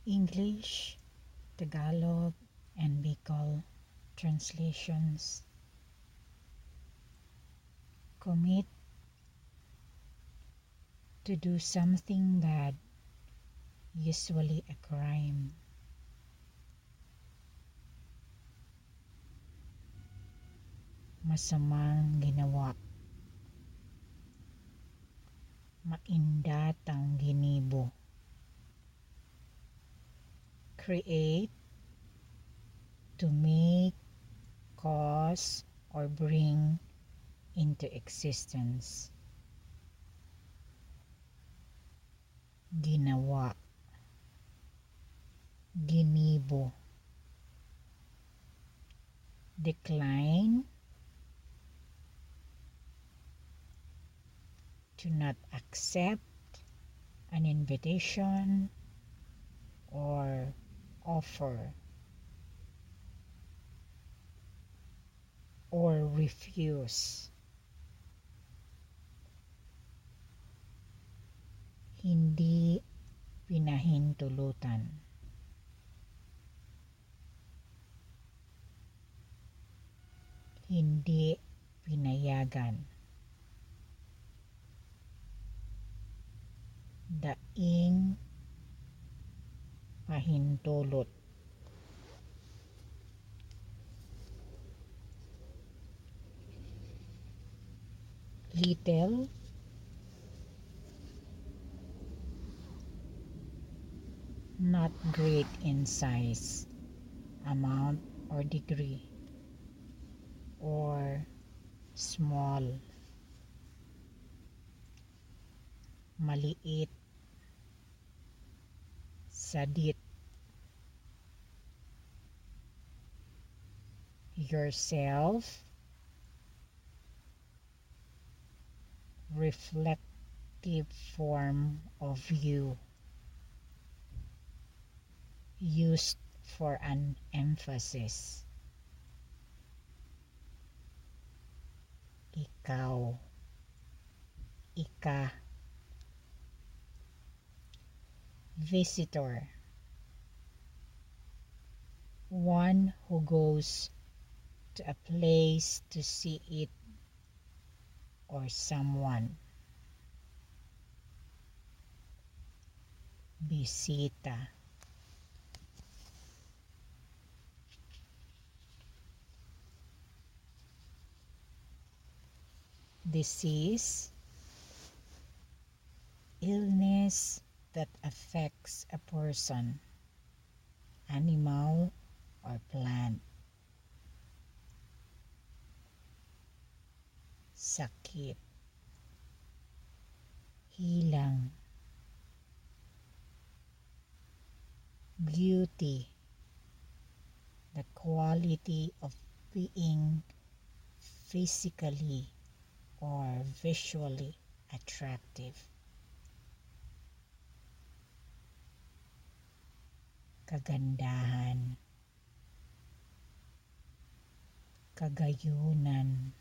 English, Tagalog, and Bicol translations. Commit to do something bad, usually a crime. Masamang ginawa. Maindatang ginibo. Create, to make, cause, or bring into existence. Ginawa. Ginibo. Decline, to not accept an invitation or offer, or refuse. Hindi pinahintulutan. Hindi pinayagan. Daing pahintulot. Little, not great in size, amount, or degree, or small. Maliit. Sadit. Yourself. Reflective form of you. Used for an emphasis. Ikaw. Ika. Visitor. One who goes to a place to see it or someone. Bisita. Disease. Illness that affects a person, animal, or plant. Sakit. Hilang. Beauty. The quality of being physically or visually attractive. Kagandahan. Kagayunan.